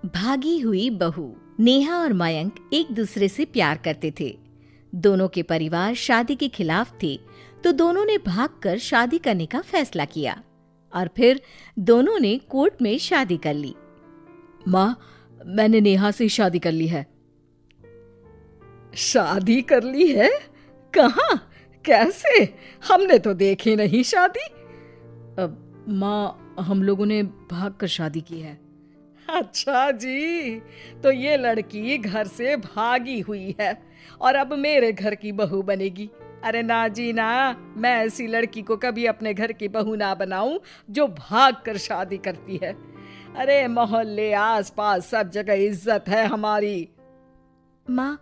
भागी हुई बहू। नेहा और मयंक एक दूसरे से प्यार करते थे। दोनों के परिवार शादी के खिलाफ थे, तो दोनों ने भागकर शादी करने का फैसला किया और फिर दोनों ने कोर्ट में शादी कर ली। माँ, मैंने नेहा से शादी कर ली है। शादी कर ली है? कहाँ? कैसे? हमने तो देखी नहीं शादी। माँ, हम लोगों ने भागकर शादी की है। अच्छा जी, तो ये लड़की घर से भागी हुई है और अब मेरे घर की बहू बनेगी। अरे ना जी ना, मैं ऐसी लड़की को कभी अपने घर की बहू ना बनाऊं जो भाग कर शादी करती है। अरे मोहल्ले आसपास सब जगह इज्जत है हमारी। माँ,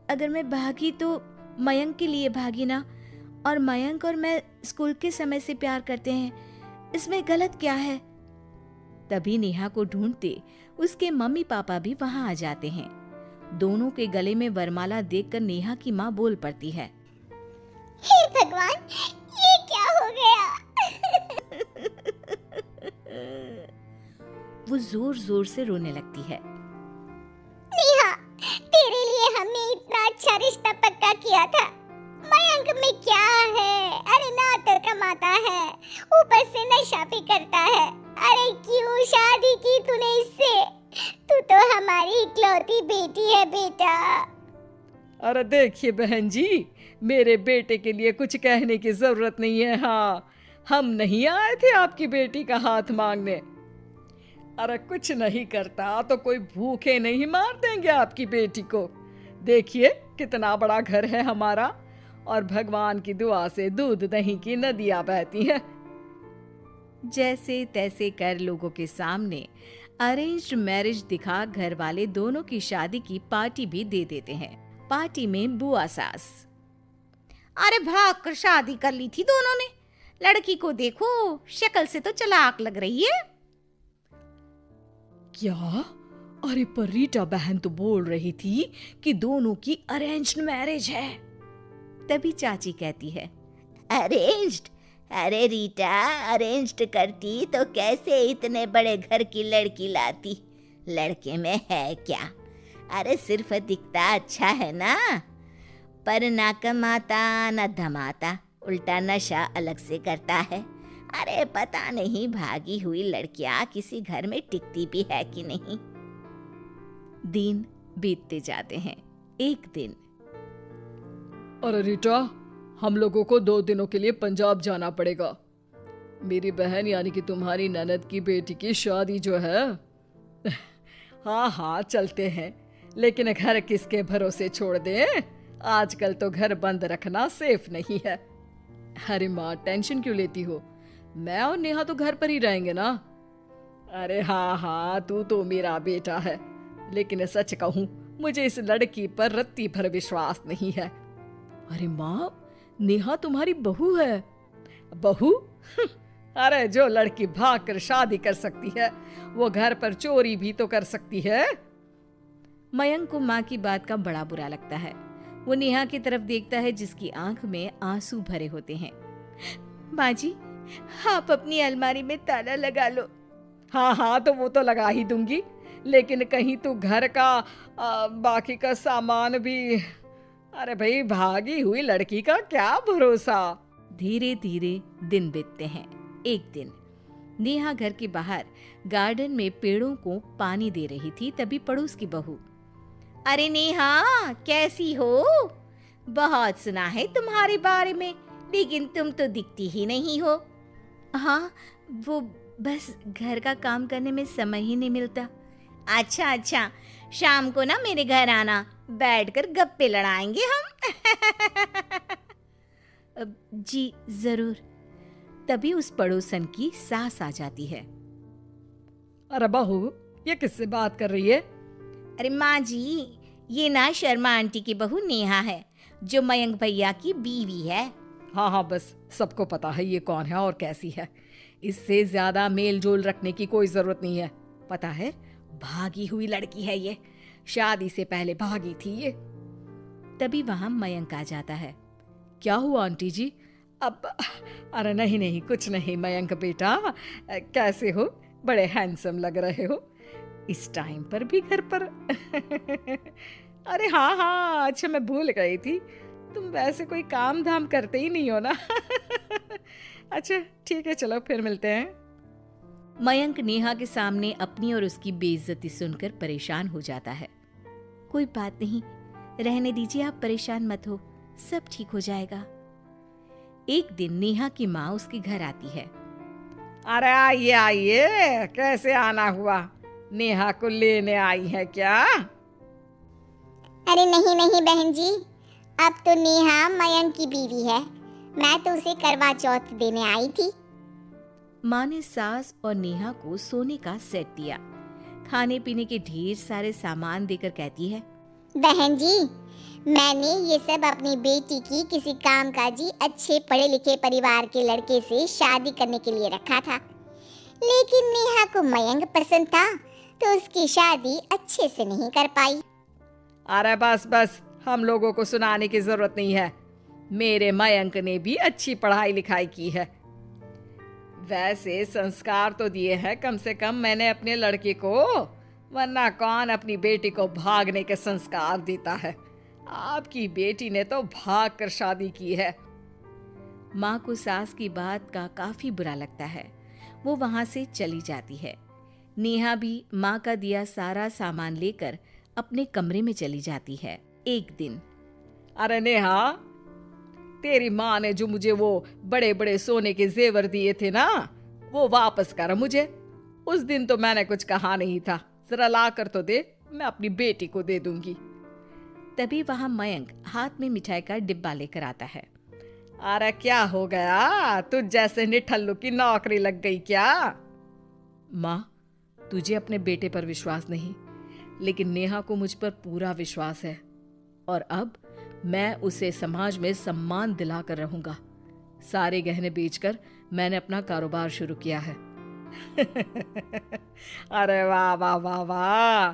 अगर मैं भागी तो मयंक के लिए भागी ना, और मयंक और मैं स्कूल के समय से प्यार करते हैं, इसमें गलत क्या है? तभी नेहा को ढूंढते उसके मम्मी पापा भी वहां आ जाते हैं। दोनों के गले में वरमाला देखकर नेहा की माँ बोल पड़ती है, हे भगवान, ये क्या हो गया? वो जोर जोर से रोने लगती है। नेहा, तेरे लिए हमने इतना अच्छा रिश्ता पक्का किया था। मयंक में क्या है? अरे ना तर कमाता है, ऊपर से नशा भी करता है। अरे क्यों शादी की तूने इससे? तू तो हमारी इकलौती बेटी है बेटा। अरे देखिए बहन जी, मेरे बेटे के लिए कुछ कहने की जरूरत नहीं है। हाँ, हम नहीं आए थे आपकी बेटी का हाथ मांगने। अरे कुछ नहीं करता तो कोई भूखे नहीं मार देंगे आपकी बेटी को। देखिए कितना बड़ा घर है हमारा, और भगवान की दुआ से दूध दही की नदियां बहती हैं। जैसे तैसे कर लोगों के सामने अरेंज्ड मैरिज दिखा घर वाले दोनों की शादी की पार्टी भी दे देते हैं। पार्टी में बुआ सास, अरे भाग कर शादी कर ली थी दोनों ने। लड़की को देखो, शक्ल से तो चालाक लग रही है। क्या? अरे पर रीटा बहन तो बोल रही थी कि दोनों की अरेंज्ड मैरिज है। तभी चाची कहती है, अरेंज्ड? अरे रीटा, अरेंज्ड करती तो कैसे इतने बड़े घर की लड़की लाती? लड़के में है क्या? अरे सिर्फ दिखता अच्छा है ना, पर ना कमाता ना धमाता, उल्टा नशा अलग से करता है। अरे पता नहीं भागी हुई लड़कियां किसी घर में टिकती भी है कि नहीं। दिन बीतते जाते हैं। एक दिन, अरे रीटा, हम लोगों को 2 दिनों के लिए पंजाब जाना पड़ेगा। मेरी बहन यानी कि तुम्हारी ननद की बेटी की शादी जो है। हाँ हाँ चलते हैं, लेकिन घर किसके भरोसे छोड़ दें? आजकल तो घर बंद रखना सेफ नहीं है। अरे माँ, टेंशन क्यों लेती हो? मैं और नेहा तो घर पर ही रहेंगे ना। अरे हाँ हाँ, तू तो मेरा बेटा है, लेकिन सच कहूँ मुझे इस लड़की पर रत्ती भर विश्वास नहीं है। अरे माँ, नेहा तुम्हारी बहू है। बहू? अरे जो लड़की भाग कर शादी कर सकती है, वो घर पर चोरी भी तो कर सकती है। मयंक को माँ की बात का बड़ा बुरा लगता है। वो नेहा की तरफ देखता है जिसकी आंख में आंसू भरे होते हैं। माँ जी, आप अपनी अलमारी में ताला लगा लो। हाँ हाँ, तो वो तो लगा ही दूंगी, लेकिन कहीं तू घर का बाकी का सामान भी। अरे भाई, भागी हुई लड़की का क्या भरोसा। धीरे धीरे दिन बीतते हैं। एक दिन नेहा घर के बाहर गार्डन में पेड़ों को पानी दे रही थी, तभी पड़ोस की बहू, अरे नेहा, कैसी हो? बहुत सुना है तुम्हारे बारे में, लेकिन तुम तो दिखती ही नहीं हो। हाँ, वो बस घर का काम करने में समय ही नहीं मिलता। अच्छा अच्छा, शाम को ना मेरे घर आना, बैठकर गप्पे लड़ाएंगे हम। जी जरूर। तभी उस पड़ोसन की सास आ जाती है। अरे बहू, ये किससे बात कर रही है? अरे माँ जी, ये ना शर्मा आंटी की बहू नेहा है, जो मयंक भैया की बीवी है। हाँ हाँ, बस सबको पता है ये कौन है और कैसी है। इससे ज्यादा मेल जोल रखने की कोई जरूरत नहीं है। पता है, भागी हुई लड़की है ये, शादी से पहले भागी थी ये। तभी वहां मयंक आ जाता है। क्या हुआ आंटी जी? अब अरे नहीं नहीं, कुछ नहीं। मयंक बेटा, कैसे हो? बड़े हैंडसम लग रहे हो। इस टाइम पर भी घर पर? अरे हाँ हाँ, अच्छा मैं भूल गई थी, तुम वैसे कोई काम धाम करते ही नहीं हो ना। अच्छा ठीक है, चलो फिर मिलते हैं। मयंक नेहा के सामने अपनी और उसकी बेइज्जती सुनकर परेशान हो जाता है। कोई बात नहीं, रहने दीजिए, आप परेशान मत हो, सब ठीक हो जाएगा। एक दिन नेहा की माँ उसके घर आती है। अरे आइए आइए, कैसे आना हुआ? नेहा को लेने आई है क्या? अरे नहीं नहीं बहन जी, अब तो नेहा मयंक की बीवी है, मैं तो उसे करवा चौथ देने आई थी। माँ ने सास और नेहा को सोने का सेट दिया, खाने पीने के ढेर सारे सामान देकर कहती है, बहन जी, मैंने ये सब अपनी बेटी की किसी कामकाजी अच्छे पढ़े लिखे परिवार के लड़के से शादी करने के लिए रखा था, लेकिन नेहा को मयंक पसंद था तो उसकी शादी अच्छे से नहीं कर पाई। अरे बस बस, हम लोगों को सुनाने की जरूरत नहीं है, मेरे मयंक ने भी अच्छी पढ़ाई लिखाई की है। वैसे संस्कार तो दिए हैं कम से कम मैंने अपने लड़के को, वरना कौन अपनी बेटी को भागने के संस्कार देता है? आपकी बेटी ने तो भाग कर शादी की है। माँ को सास की बात का काफी बुरा लगता है, वो वहां से चली जाती है। नेहा भी माँ का दिया सारा सामान लेकर अपने कमरे में चली जाती है। एक दिन, अरे नेहा, तेरी माँ ने जो मुझे वो बड़े बड़े सोने के जेवर दिए थे ना, वो वापस कर मुझे। उस दिन तो मैंने कुछ कहा नहीं था, जरा ला कर तो दे, मैं अपनी बेटी को दे दूंगी। तभी वहां मयंक हाथ में मिठाई का डिब्बा लेकर आता है। अरे क्या हो गया, तुझ जैसे निठल्लू की नौकरी लग गई क्या? माँ, तुझे अपने बेटे पर विश्वास नहीं, लेकिन नेहा को मुझ पर पूरा विश्वास है, और अब मैं उसे समाज में सम्मान दिलाकर रहूंगा। सारे गहने बेचकर मैंने अपना कारोबार शुरू किया है। अरे वाह वाह वाह वाह,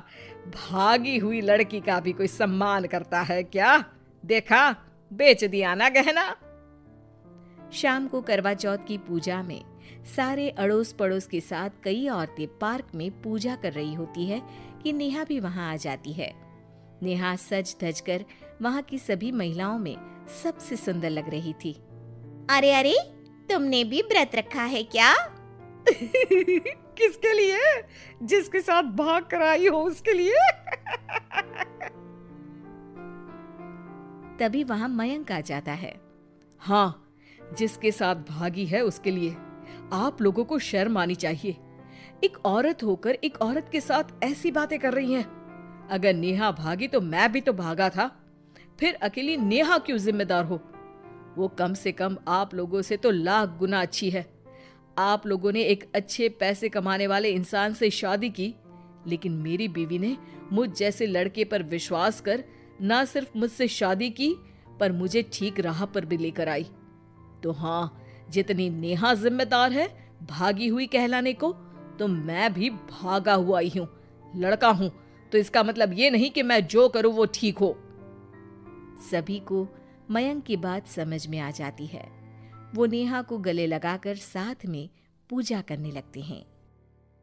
भागी हुई लड़की का भी कोई सम्मान करता है क्या? देखा, बेच दिया ना गहना। शाम को करवा चौथ की पूजा में सारे अड़ोस पड़ोस के साथ कई औरतें पार्क में पूजा कर रही होती है कि नेहा भी वहां आ जाती है। नेहा सज धज कर वहां की सभी महिलाओं में सबसे सुंदर लग रही थी। अरे अरे, तुमने भी व्रत रखा है क्या? किसके लिए? जिसके साथ भाग कर आई हो उसके लिए। तभी वहां मयंक आ जाता है। हाँ, जिसके साथ भागी है उसके लिए। आप लोगों को शर्म आनी चाहिए, एक औरत होकर एक औरत के साथ ऐसी बातें कर रही हैं। अगर नेहा भागी तो मैं भी तो भागा था, फिर अकेली नेहा क्यों जिम्मेदार हो? वो कम से कम आप लोगों से तो लाख गुना अच्छी है। आप लोगों ने एक अच्छे पैसे कमाने वाले इंसान से शादी की, लेकिन मेरी बीवी ने मुझ जैसे लड़के पर विश्वास कर ना सिर्फ मुझसे शादी की, पर मुझे ठीक राह पर भी लेकर आई। तो हाँ, जितनी नेहा जिम्मेदार है भागी हुई कहलाने को, तो मैं भी भागा हुआ ही हूं, लड़का हूं। तो इसका मतलब ये नहीं कि मैं जो करूं वो ठीक हो। सभी को मयंक की बात समझ में आ जाती है। वो नेहा को गले लगाकर साथ में पूजा करने लगते हैं।